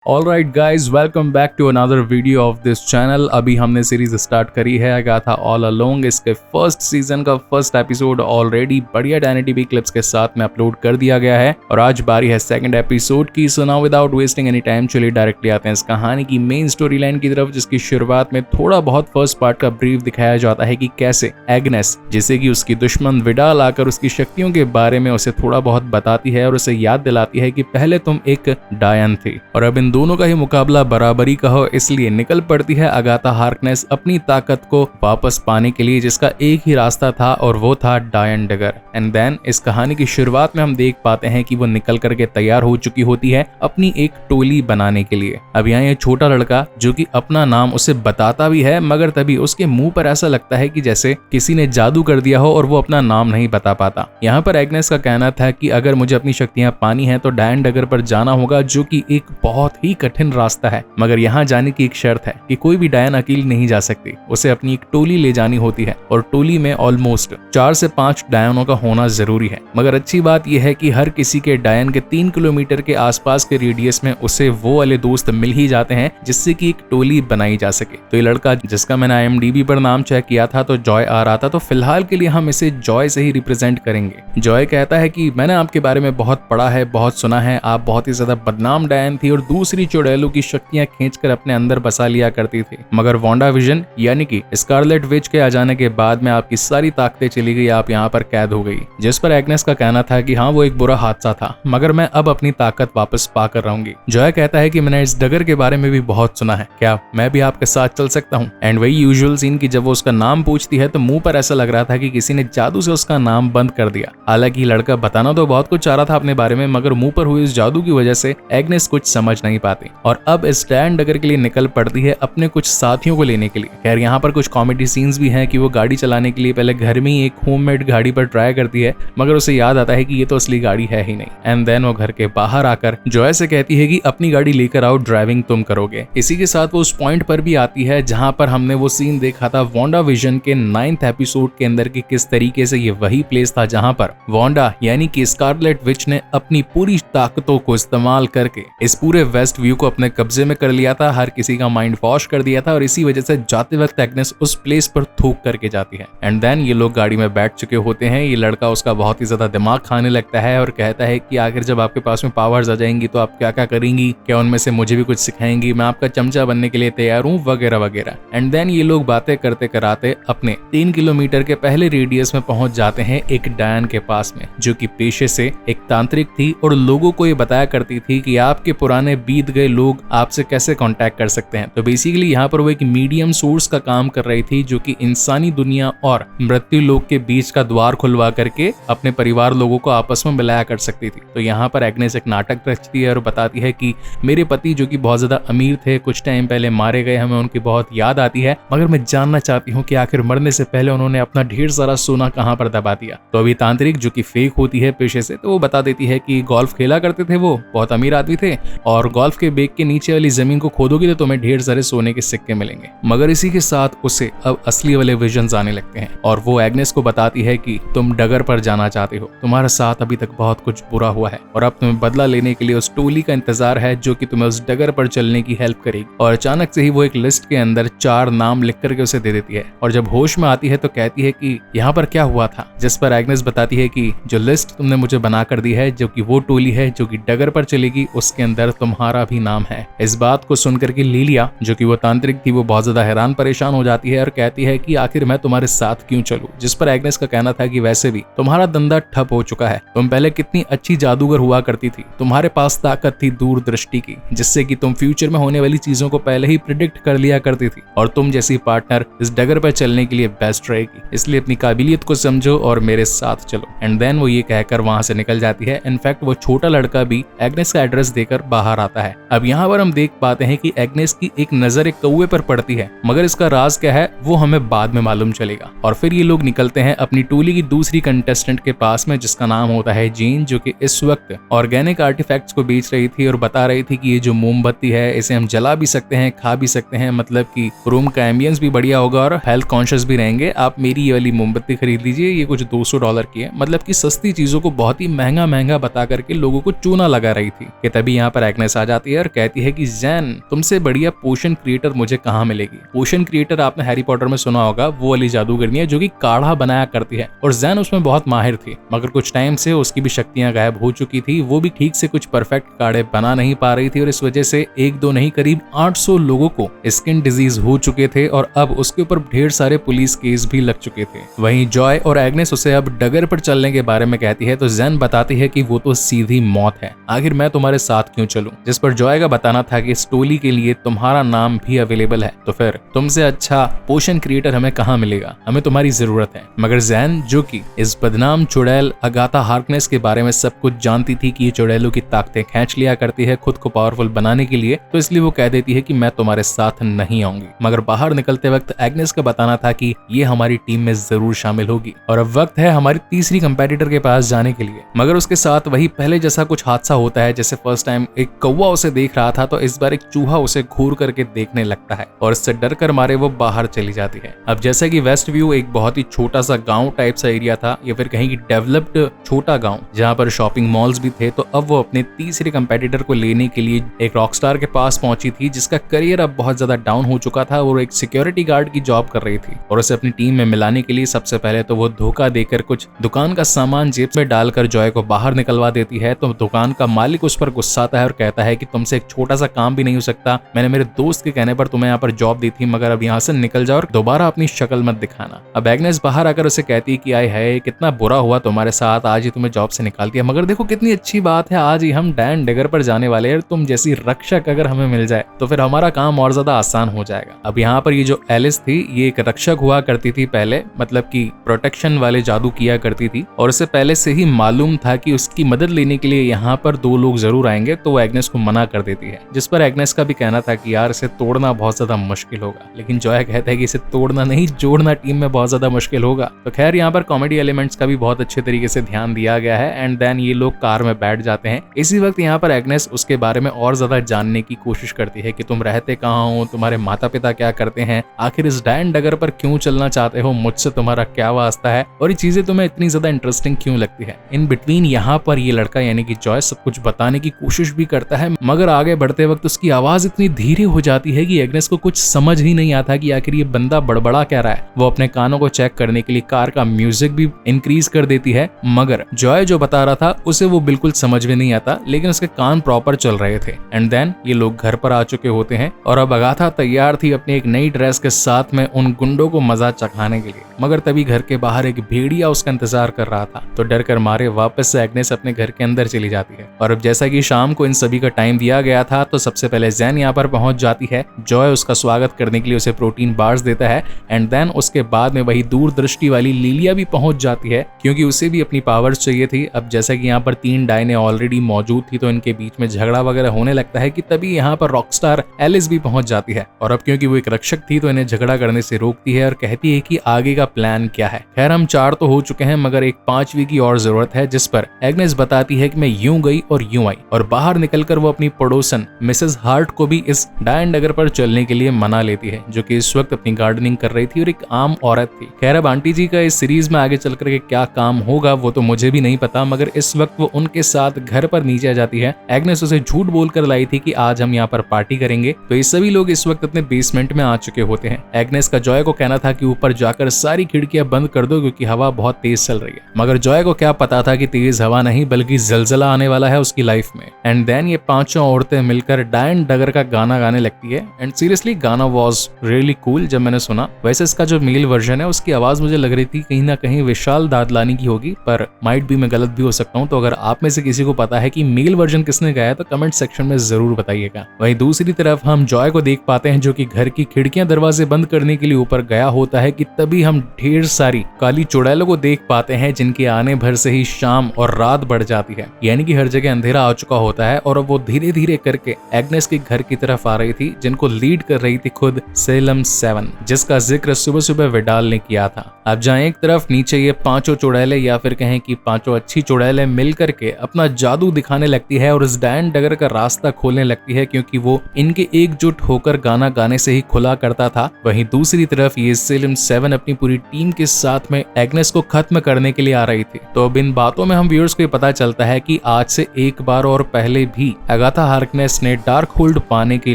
Alright guys, welcome back to another video of this channel. अभी हमने series start करी है अगाथा ऑल अलोंग। इसके फर्स्ट सीजन का फर्स्ट एपिसोड ऑलरेडी बढ़िया DynaTV क्लिप्स के साथ में अपलोड कर दिया गया है और आज बारी है सेकंड एपिसोड की। So now without wasting any time चलिए डायरेक्टली आते हैं इस कहानी की मेन स्टोरी लाइन की तरफ, जिसकी शुरुआत में थोड़ा बहुत फर्स्ट पार्ट का ब्रीफ दिखाया जाता है कि कैसे एग्नेस, जिसे कि उसकी दुश्मन विडाल आकर उसकी शक्तियों के बारे में उसे थोड़ा बहुत बताती है और उसे याद दिलाती है कि पहले तुम एक डायन थी और अब दोनों का ही मुकाबला बराबरी का हो, इसलिए निकल पड़ती है अगाथा हार्कनेस अपनी ताकत को वापस पाने के लिए, जिसका एक ही रास्ता था और वो था डायन डगर। एंड देन इस कहानी की शुरुआत में हम देख पाते हैं कि वो निकल करके तैयार हो चुकी होती है अपनी एक टोली बनाने के लिए। अब यहाँ ये छोटा लड़का जो कि अपना नाम उसे बताता भी है, मगर तभी उसके मुंह पर ऐसा लगता है कि जैसे किसी ने जादू कर दिया हो और वो अपना नाम नहीं बता पाता। यहाँ पर एग्नेस का कहना था कि अगर मुझे अपनी शक्तियां पानी है तो डायन डगर पर जाना होगा, जो कि एक बहुत ही कठिन रास्ता है, मगर यहाँ जाने की एक शर्त है कि कोई भी डायन अकेली नहीं जा सकती, उसे अपनी एक टोली ले जानी होती है और टोली में ऑलमोस्ट 4 से 5 डायनों का होना जरूरी है। मगर अच्छी बात यह है कि हर किसी के डायन के 3 किलोमीटर के आसपास के रेडियस में उसे वो वाले दोस्त मिल ही जाते हैं जिससे कि एक टोली बनाई जा सके। तो ये लड़का, जिसका मैंने IMDb पर नाम चेक किया था तो जॉय आ रहा था, तो फिलहाल के लिए हम इसे जॉय से ही रिप्रेजेंट करेंगे। जॉय कहता है कि मैंने आपके बारे में बहुत पढ़ा है, बहुत सुना है, आप बहुत ही ज्यादा बदनाम डायन थी और दूसरी चुड़ैलों की शक्तियां खींचकर अपने अंदर बसा लिया करती थी, मगर वांडा विजन यानी कि स्कारलेट विच के आ जाने के बाद में आपकी सारी ताकतें चली गई, आप यहाँ पर कैद हो गई। जिस पर एग्नेस का कहना था कि हाँ वो एक बुरा हादसा था, मगर मैं अब अपनी ताकत वापस पाकर रहूंगी। जॉय कहता है कि मैंने इस डगर के बारे में भी बहुत सुना है, क्या मैं भी आपके साथ चल सकता हूँ? एंड वही यूजुअल सीन की जब वो उसका नाम पूछती है तो मुंह पर ऐसा लग रहा था कि किसी ने जादू से उसका नाम बंद कर दिया। हालांकि लड़का बताना तो बहुत कुछ चाह रहा था अपने बारे में, मगर मुंह पर हुई इस जादू की वजह से एग्नेस कुछ समझ नहीं पाती और अब इस डायन डगर के लिए निकल पड़ती है अपने कुछ साथियों को लेने के लिए। खैर यहाँ पर कुछ कॉमेडी सीन्स भी हैं कि वो गाड़ी चलाने के लिए पहले घर में ही एक होममेड गाड़ी पर ट्राई करती है, मगर उसे याद आता है कि ये तो असली गाड़ी है ही नहीं। एंड देन वो घर के बाहर आकर जॉय से कहती है कि अपनी गाड़ी लेकर आओ, ड्राइविंग तुम करोगे। इसी के साथ वो उस पॉइंट पर भी आती है जहां पर हमने वो सीन देखा था वांडा विजन के 9th एपिसोड के अंदर कि किस तरीके से ये वही प्लेस था जहां पर वांडा यानी कि स्कारलेट विच ने अपनी पूरी ताकतों को इस्तेमाल करके इस पूरे वेस्ट व्यू को अपने कब्जे में कर लिया था, हर किसी का माइंड वॉश कर दिया था और इसी वजह से जाते वक्त एग्नेस उस प्लेस पर थूक करके जाती है। एंड देन ये लोग गाड़ी में बैठ चुके होते हैं। ये लड़का उसका बहुत ही ज्यादा दिमाग खाने लगता है और कहता है कि आखिर जब आपके पास में पावर्स आ जाएंगी तो आप क्या क्या करेंगी, क्या उनमें से मुझे भी कुछ सिखाएंगी, मैं आपका चमचा बनने के लिए तैयार हूँ, वगैरह वगैरह। एंड देन ये लोग बातें करते कराते अपने 3 किलोमीटर के पहले रेडियस में पहुंच जाते हैं एक डायन के पास में, जो कि पेशे से एक तांत्रिक थी और लोगों को ये बताया करती थी कि आपके पुराने बीत गए लोग आपसे कैसे कांटेक्ट कर सकते हैं। तो बेसिकली यहाँ पर वो एक मीडियम सोर्स का काम कर रही थी, जो कि इंसानी दुनिया और मृत्यु लोक के बीच का द्वार खुलवा करके अपने परिवार लोगों को आपस में मिलाया कर सकती थी। तो यहाँ पर एग्नेस एक नाटक रचती है और बताती है कि मेरे पति जो कि बहुत ज्यादा अमीर थे, कुछ टाइम पहले मारे गए, हमें उनकी बहुत याद आती है, मगर मैं जानना चाहती हूँ कि आखिर मरने से पहले उन्होंने अपना ढेर सारा सोना कहाँ पर दबा दिया। तो अभी तांत्रिक, जो कि फेक होती है पेशे से, तो वो बता देती है कि गोल्फ खेला करते थे, वो बहुत अमीर आदमी थे और गोल्फ के बेग के नीचे वाली जमीन को खोदोगे तो तुम्हें ढेर सारे सोने के सिक्के मिलेंगे। मगर इसी के साथ उसे अब असली वाले विजन्स आने लगते हैं और वो एग्नेस को बताती है कि तुम डगर पर जाना चाहते हो, तुम्हारे साथ अभी तक बहुत कुछ बुरा हुआ है और अब तुम्हें बदला लेने के लिए उस टोली का इंतजार है जो कि तुम्हें उस डगर पर चलने की हेल्प करेगी। और अचानक से ही वो एक लिस्ट के अंदर 4 नाम लिख करके उसे दे देती है और जब होश में आती है तो कहती है कि यहाँ पर क्या हुआ था, जिस पर एग्नेस बताती है कि जो लिस्ट तुमने मुझे बना कर दी है, जो कि वो टोली है जो कि डगर पर चलेगी, उसके अंदर तुम्हारा भी नाम है। इस बात को सुनकर के लीलिया, जो कि वो तांत्रिक थी, वो बहुत ज्यादा हैरान परेशान हो जाती है और कहती है कि आखिर मैं तुम्हारे साथ क्यों चलूं। जिस पर एग्नेस का कहना था कि वैसे भी तुम्हारा धंधा ठप हो चुका है, तुम पहले कितनी अच्छी जादूगर हुआ करती थी, तुम्हारे पास ताकत थी दूरदृष्टि की, जिससे कि तुम फ्यूचर में होने वाली चीजों को पहले ही प्रिडिक्ट कर लिया करती थी और तुम जैसी पार्टनर इस डगर पर चलने के लिए बेस्ट रहेगी, इसलिए अपनी काबिलियत को समझो और मेरे साथ चलो। एंड देन वो ये कहकर वहां से निकल जाती है। इनफैक्ट वो छोटा लड़का भी एग्नेस का एड्रेस देकर बाहर आता है। अब यहाँ पर हम देख पाते हैं कि एग्नेस की एक नजर एक कौवे पर पड़ती है, मगर इसका राज क्या है वो हमें बाद में मालूम चलेगा। और फिर ये लोग निकलते हैं अपनी टोली की दूसरी कंटेस्टेंट के पास में, जिसका नाम होता है जीन, जो कि इस वक्त ऑर्गेनिक आर्टिफैक्ट्स को बेच रही थी और बता रही थी कि ये जो मोमबत्ती है इसे हम जला भी सकते हैं, खा भी सकते हैं, मतलब कि रूम का एम्बियंस भी बढ़िया होगा और हेल्थ कॉन्शियस भी रहेंगे। आप मेरी ये वाली मोमबत्ती खरीद लीजिए, ये कुछ $200 की है। मतलब कि सस्ती चीजों को बहुत ही महंगा महंगा बता करके लोगों को चूना लगा रही थी कि तभी यहाँ पर एग्नेस आ जाती है और कहती है कि जैन, तुमसे बढ़िया पोशन क्रिएटर मुझे कहाँ मिलेगी। पोशन क्रिएटर आपने हैरी पॉटर में सुना होगा, वो वाली जादूगरनी है जो कि काढ़ा बनाया करती है और जैन उसमें बहुत माहिर थी, मगर कुछ टाइम से उसकी भी शक्तियां गायब हो चुकी थी। वो भी ठीक से कुछ परफेक्ट काढ़े बना नहीं पा रही थी और इस वजह से एक दो नहीं करीब 800 लोगों को स्किन डिजीज हो चुके थे और अब उसके ऊपर ढेर सारे पुलिस केस भी लग चुके थे। वहीं जॉय और एग्नेस उसे अब डगर पर चलने के बारे में कहती है तो जैन बताती है कि वो तो सीधी मौत है, आखिर मैं तुम्हारे साथ क्यों चलूं। जिस पर जॉय का बताना था कि इस टोली के लिए तुम्हारा नाम भी अवेलेबल है, तो फिर तुमसे अच्छा पोशन क्रिएटर हमें कहाँ मिलेगा, हमें तुम्हारी जरूरत है। मगर जैन, जो कि इस बदनाम चुड़ैल अगाथा हार्कनेस के बारे में सब कुछ जानती थी कि ये चुड़ैलों की ताकतें खींच लिया करती है खुद को पावरफुल बनाने के लिए, तो इसलिए वो कह देती है कि मैं तुम्हारे साथ नहीं आऊंगी। मगर बाहर निकलते वक्त एग्नेस का बताना था कि ये हमारी टीम में जरूर शामिल होगी और अब वक्त है हमारी तीसरी कंपेटिटर के पास जाने के लिए। मगर उसके साथ वही पहले जैसा कुछ हादसा होता है, जैसे फर्स्ट टाइम एक कौवा उसे देख रहा था तो इस बार एक चूहा उसे घूर करके देखने लगता है और इससे डर कर मारे वो बाहर चली जाती है। अब जैसे कि वेस्ट व्यू एक बहुत ही छोटा सा गांव टाइप सा एरिया था या फिर कहीं की डेवलप्ड छोटा गांव जहां पर शॉपिंग मॉल्स भी थे, तो अब वो अपने तीसरे कंपेटिटर को लेने के लिए एक रॉकस्टार के पास पहुंची थी जिसका करियर अब बहुत ज्यादा डाउन हो चुका था और एक सिक्योरिटी गार्ड की जॉब कर रही थी। और उसे अपनी टीम में मिलाने के लिए सबसे पहले तो वो धोखा देकर कुछ दुकान का सामान जेब में डालकर जॉय को बाहर निकलवा देती है। तो दुकान का मालिक उस पर गुस्साता है और कहता है कि तुमसे एक छोटा सा काम भी नहीं हो सकता, मैंने मेरे दोस्त के कहने पर तुम्हें यहाँ पर जॉब दी थी, मगर अब यहाँ से निकल जाओ और दोबारा अपनी शक्ल मत दिखाना। अब एग्नेस बाहर आकर उसे कहती है कि आए है कितना बुरा हुआ तुम्हारे साथ, आज ही तुम्हें जॉब से निकाल दिया, मगर देखो कितनी अच्छी बात है, आज ही हम डैन डगर पर जाने वाले हैं, तुम जैसी रक्षक अगर हमें मिल जाए तो फिर हमारा काम और ज्यादा आसान हो जाएगा। अब यहाँ पर ये जो एलिस थी ये एक रक्षक हुआ करती थी पहले, मतलब कि प्रोटेक्शन वाले जादू किया करती थी और उसे पहले से ही मालूम था कि उसकी मदद लेने के लिए यहाँ पर दो लोग जरूर आएंगे, तो वो एग्नेस को मना कर देती है। जिस पर एग्नेस का भी कहना था कि यार इसे तोड़ना बहुत ज्यादा मुश्किल होगा, लेकिन जॉय कहता है कि इसे तोड़ना नहीं जोड़ना टीम में बहुत ज्यादा मुश्किल होगा। तो खैर यहाँ पर कॉमेडी एलिमेंट्स का भी बहुत अच्छे तरीके से ध्यान दिया गया है एंड देन ये लोग कार में बैठ जाते हैं। इसी वक्त यहाँ पर एग्नेस उसके बारे में और ज्यादा जानने की कोशिश करती है कि तुम रहते कहाँ हो, तुम्हारे माता पिता क्या करते हैं, आखिर इस डैन डगर पर क्यों चलना चाहते हो, मुझसे तुम्हारा क्या वास्ता है और ये चीजें तुम्हें इतनी ज्यादा इंटरेस्टिंग क्यों लगती है। इन बिटवीन यहाँ पर ये लड़का यानी कि जॉय सब कुछ बताने की कोशिश भी करता है, मगर आगे बढ़ते वक्त उसकी आवाज इतनी धीरे हो जाती है कि एग्नेस को कुछ समझ ही नहीं आता कि आखिर ये बंदा बड़बड़ा क्या रहा है। वो अपने कानों को चेक करने के लिए कार का म्यूजिक भी इंक्रीज कर देती है, मगर जॉय जो बता रहा था उसे वो बिल्कुल समझ में नहीं आता, लेकिन उसके कान प्रॉपर चल रहे थे। एंड देन ये लोग घर पर आ चुके होते हैं और अब अगाथा तैयार थी अपनी एक नई ड्रेस के साथ में उन गुंडों को मजा चखाने के लिए, मगर तभी घर के बाहर एक भेड़िया उसका इंतजार कर रहा था। तो डर कर मारे वापस से एग्नेस अपने घर के अंदर चली जाती है। और अब जैसा कि शाम को इन सभी का टाइम दिया गया था, तो सबसे पहले जैन यहाँ पर पहुंच जाती है। जॉय उसका स्वागत करने के लिए उसे प्रोटीन बार्स देता है एंड देन उसके बाद में वही दूरदृष्टि वाली लिलिया भी पहुंच जाती है क्योंकि उसे भी अपनी पावर्स चाहिए थी। अब जैसा कि यहाँ पर 3 डायने ऑलरेडी मौजूद थी तो इनके बीच में झगड़ा वगैरह होने लगता है कि तभी यहाँ पर रॉकस्टार एलिस भी पहुंच जाती है और अब क्योंकि वो एक रक्षक थी तो इन्हें झगड़ा करने से रोकती है और कहती है कि आगे का प्लान क्या है। खैर हम 4 तो हो चुके हैं मगर एक 5वीं की और जरूरत है, जिस पर एग्नेस बताती है कि मैं यूं गई और यूं आई और बाहर निकलकर वो अपनी पड़ोसन मिसेस हार्ट को भी इस डायन डगर पर चलने के लिए मना लेती है, जो कि इस वक्त अपनी गार्डनिंग कर रही थी और एक आम औरत थी। खैर अब आंटी जी का इस सीरीज में आगे चल करके क्या काम होगा वो तो मुझे भी नहीं पता, मगर इस वक्त वो उनके साथ घर पर नीचे आ जाती है। एग्नेस उसे झूठ बोलकर लाई थी कि आज हम यहाँ पर पार्टी करेंगे, तो ये सभी लोग इस वक्त अपने बेसमेंट में आ चुके होते हैं। एग्नेस का जॉय को कहना था कि ऊपर जाकर सारी खिड़कियां बंद कर दो क्योंकि हवा बहुत तेज चल रही है, मगर जॉय को क्या पता था कि तेज हवा नहीं बल्कि जलजला आने वाला है उसकी लाइफ में। एंड देन ये 5 औरतें मिलकर डायन डगर का गाना गाने लगती है एंड सीरियसली गाना वाज रियली कूल जब मैंने सुना। वैसे इसका जो मेल वर्जन है उसकी आवाज मुझे लग रही थी कहीं ना कहीं विशाल दादलानी की होगी, पर माइट भी मैं गलत भी हो सकता हूँ। तो अगर आप में से किसी को पता है कि मेल वर्जन किसने गाया तो कमेंट सेक्शन में जरूर बताइएगा। वहीं दूसरी तरफ हम जॉय को देख पाते हैं जो कि घर की खिड़कियां दरवाजे बंद करने के लिए ऊपर गया होता है कि तभी हम ढेर सारी काली चुड़ैलों को देख पाते हैं जिनके आने भर से ही शाम और रात बढ़ जाती है, यानी कि हर जगह अंधेरा आ चुका होता है और अब वो धीरे धीरे करके एग्नेस के घर की तरफ आ रही थी, जिनको लीड कर रही थी खुद सेलम 7, जिसका जिक्र सुबह सुबह विडाल ने किया था। अब जहाँ एक तरफ नीचे ये 5 चुड़ैलें या फिर कहें कि 5 अच्छी चुड़ैलें मिल करके अपना जादू दिखाने लगती है और इस डायन डगर का रास्ता खोलने लगती है क्योंकि वो इनके एकजुट होकर गाना गाने से ही खुला करता था। वहीं दूसरी तरफ ये सेलम 7 अपनी पूरी टीम के साथ में एग्नेस को खत्म करने के लिए आ रही थी। तो अब इन बातों में हम व्यूअर्स को पता चलता है कि आज से एक बार और पहले भी अगाथा हार्कनेस ने डार्क होल्ड पाने के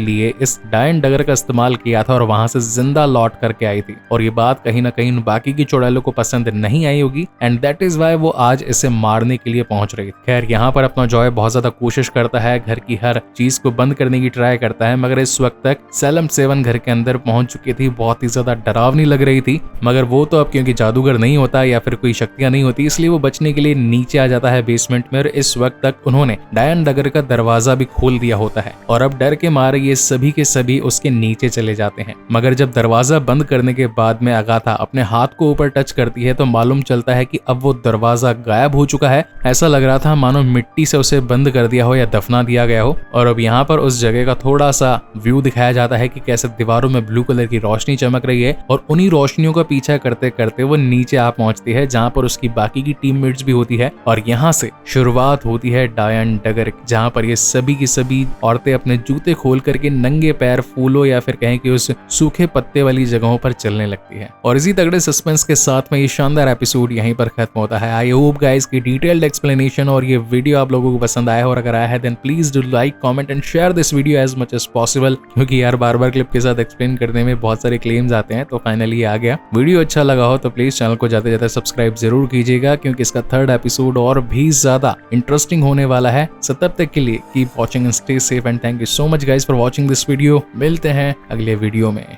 लिए इस डायन डगर का इस्तेमाल किया था और वहां से जिंदा लौट करके आई थी। और ये बात कहीं ना कहीं बाकी की चुड़ैलों को पसंद नहीं आई होगी एंड दैट इज वाई वो आज इसे मारने के लिए पहुंच रही। खैर यहाँ पर अपना जॉय बहुत ज्यादा कोशिश करता है, घर की हर चीज को बंद करने की ट्राई करता है, मगर इस वक्त तक सेलम 7 घर के अंदर पहुंच चुकी थी। बहुत ही ज्यादा डरावनी लग रही थी, मगर वो तो अब क्योंकि जादूगर नहीं होता या फिर कोई शक्तियां नहीं होती, इसलिए वो बचने के लिए नीचे आ जाता है बेसमेंट में। और इस वक्त तक उन्होंने डायन डगर का दरवाजा भी खोल दिया होता है और अब डर के मारे ये सभी के सभी उसके नीचे चले जाते हैं। मगर जब दरवाजा बंद करने के बाद में अगाथा अपने हाथ को ऊपर टच करती है तो मालूम चलता है कि अब वो दरवाजा गायब हो चुका है। ऐसा लग रहा था मानो मिट्टी से उसे बंद कर दिया हो या दफना दिया गया हो। और अब यहाँ पर उस जगह का थोड़ा सा व्यू दिखाया जाता है कि कैसे दीवारों में ब्लू कलर की रोशनी चमक रही है और उन्हीं रोशनियों का पीछा करते करते वो नीचे आ पहुंचती है, जहाँ पर उसकी बाकी की टीममेट्स भी होती है। और यहाँ से शुरुआत होती है डायन डगर, जहाँ पर ये सभी की सभी औरतें अपने जूते खोल करके नंगे पैर फूलों या फिर कहें कि उस सूखे पत्ते वाली जगहों पर चलने लगती है। और इसी तगड़े सस्पेंस के साथ में ये शानदार एपिसोड यहीं पर खत्म होता है। आई होप गाइस की डिटेल्ड एक्सप्लेनेशन और ये वीडियो आप लोगों को पसंद आया हो, और अगर आया है then please do like, comment and share this video as much as possible, क्योंकि यार बार बार क्लिप के साथ एक्सप्लेन करने में बहुत सारे क्लेम्स आते हैं। तो फाइनली आ गया। वीडियो अच्छा लगा हो तो प्लीज चैनल को जाते जाते सब्सक्राइब जरूर कीजिएगा, क्योंकि इसका थर्ड एपिसोड और भी ज्यादा इंटरेस्टिंग होने वाला है। सो तब तक के लिए keep watching and stay safe and thank you so much guys for watching this video. मिलते हैं अगले वीडियो में।